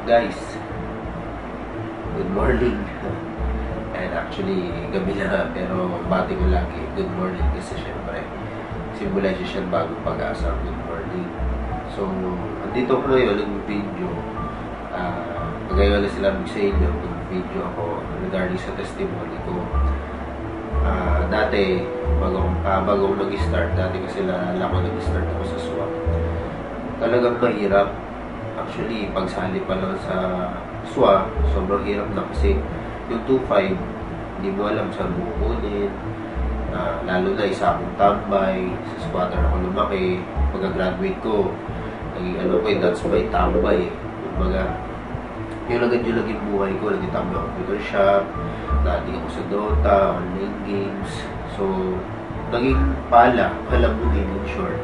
Guys, good morning. And actually, gabi na, pero bati ko lagi good morning kasi syempre simula siya bagong pag-asa. Good morning. So, andito ko ngayon nag-video. Kagaya na sinabi sa inyo, nag-video ako regarding sa testimony ko. Dati, bago mag-start, dati kasi nalala ko nag-start ako sa SWA. Talagang mahirap. Actually, pagsali pa lang sa SWA, sobrang hirap na kasi yung 2.5, hindi mo alam saan mo kukunin. Lalo na isa akong tambay, sa squatter ako lumaki. Pagka-graduate ko, naging that's my tambay. Kumbaga, yung naging buhay ko, naging tambay ako computer shop, dati ako sa Dota, online games. So, naging pala mo din in short.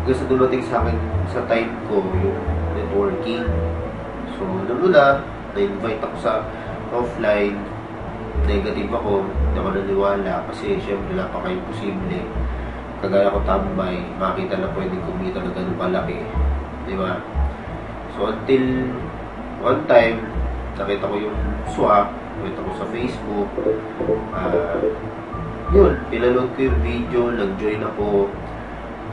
Kasi dumating sa akin sa time ko yung networking. So, na invite ako sa offline. Negative ako, hindi ako naniwala kasi syempre napaka-imposible. Kagaya ko tambay, makita na pwedeng kumita na ganun kalaki. Diba? So, until one time, nakita ko yung SWA, nakita ko sa Facebook. Yun, pinanood ko yung video, nag-join ako.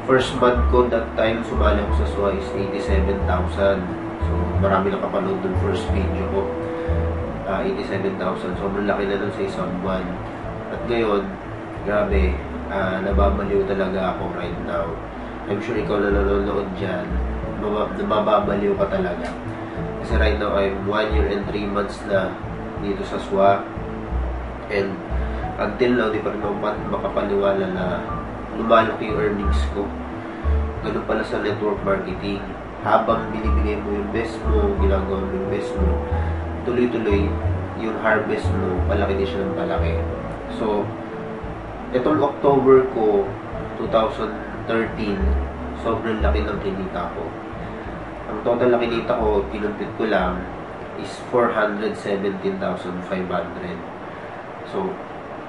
First month ko that time, sumali ako sa SWA is 87,000. So, marami nakapanood dun first video ko. 87,000. Sobrang laki na dun sa isang buwan. At ngayon, grabe, nababaliw talaga ako right now. I'm sure ikaw na nanonood dyan, mababaliw ka talaga. Kasi right now, I'm 1 year and 3 months na dito sa SWA. And until now, di pa rin makapaniwala na lumalaki yung earnings ko. Ganun pala sa network marketing. Habang binibigay mo yung best mo, ginagawa mo yung best mo, tuloy-tuloy yung harvest mo, palaki din siya ng palaki. So, itong October ko, 2013, sobrang laki ng kinita ko. Ang total na kinita ko, kinumpit ko lang, is 417,500. So,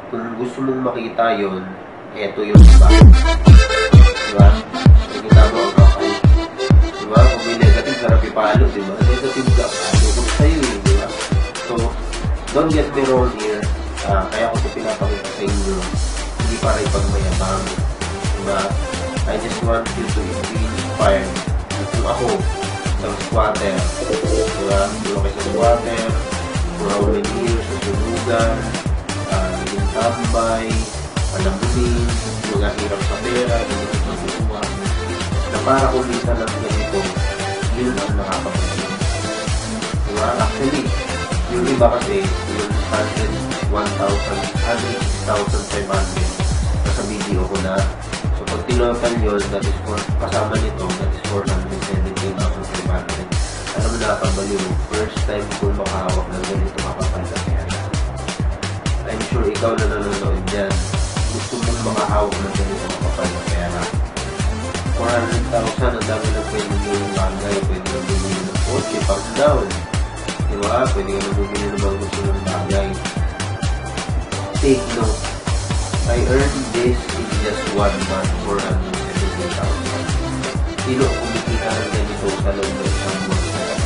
kung gusto mong makita yon, eto yung iba. Diba? Nakikita mo ang kakay. Diba? Kung may negative, sarap ipalo. Diba? Negative ka, palo ko sa'yo eh. Diba? So, don't get me wrong here. Kaya ko ito pinapakita sa inyo. Hindi para ipagmayabang. Diba? I just want you to be inspired. Kung ako, isang squatter. Diba? Kung ako isang squatter, for how many years, sa sunugan, naging tambay, palamunin, mga hirap sa pera, hirap sa buwa, na para kumita ng ganito, yun ang nakakapagod. Diba? Actually, yung iba kasi, yung 106,500 nasa video ko na. So, pag tinotal yun, that is for, kasama nito, that is 417,500. Alam mo nakakabaliw, first time ko makahawak ng ganito makapal na pera. I'm sure ikaw na nanonood dyan, gusto mong makahawak ng ganito makapal na pera. 400,000, ang dami na pwede yung bagay, pwede na bumili ng kotse, pang down. Diba? Pwede ka na bumili ng mga gusto ng bagay. Take note, I earned this in just 1 month, 470,000. Sino kumikita ng ganito sa loob ng isang month na yan?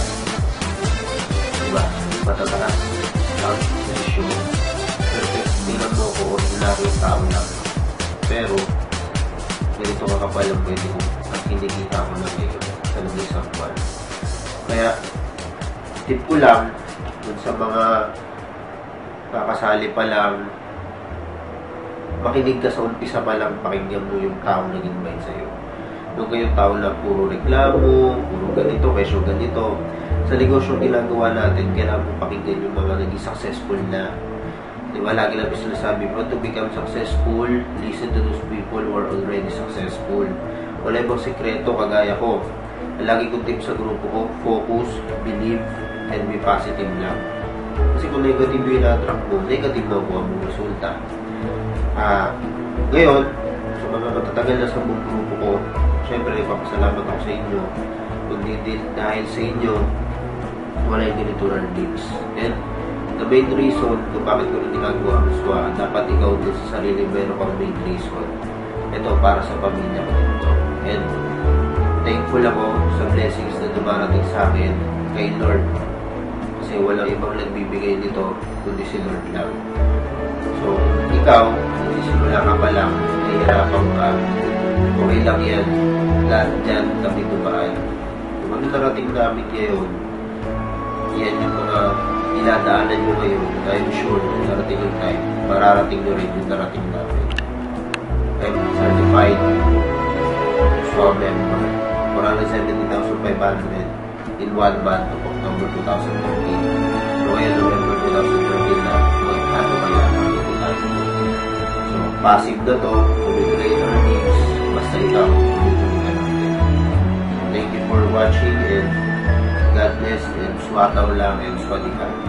Diba? Matataas ang issue. Perfect, tingnan mo ko, ordinary yung tao lang. Pero, ganito kakapal ang pwede ko at kinikita ko na ngayon sa loob ng isang buwan. Kaya, tip ko lang, dun sa mga kakasali pa lang, makinig ka sa umpisa pa lang, pakinggan mo yung tao nag-invite sa'yo. Yung kayong tao na puro reklamo, puro ganito, kesyo ganito. Sa negosyo ginagawa natin, kailangan mo pakinggan yung mga naging successful na. Diba, lagi namin sinasabi, but to become successful, listen to those people who are already successful. Wala ibang sekreto, kagaya ko. Lagi kong tip sa grupo ko, focus, believe, and be positive lang. Kasi kung negative yung na-attract mo, negative na buha mong resulta. Ngayon, sa mga matatagal na sa buong grupo ko, syempre, ipapasalamat ako sa inyo. Kundi din dahil sa inyo, wala yung ganito earnings. And the main reason kung bakit ko rin ginagawa ang SWA, dapat ikaw din sa sarili meron kang main reason. Ito para sa pamilya ko ito. And thankful ako sa blessings na dumarating sa akin kay Lord. Kasi walang ibang nagbibigay nito, kundi si Lord lang. So, ikaw, nagsisimula ka pa lang, nahihirapan ka, okay lang yan. Lahat dyan, kami dumaan. Kung ano narating namin ngayon, yan yung mga dinadaanan nyo ngayon. I'm sure, narating yung time, mararating nyo rin yung narating namin. I'm certified SWA member, 470,500 in one month of October 2013. So, ngayon, November 2013 na, magkano kaya namin tayo. So, passive na to, tuloy-tuloy earnings, basta ikaw, tuloy-tuloy ka natin. Thank you for watching and God bless and swataw lang and swadikan.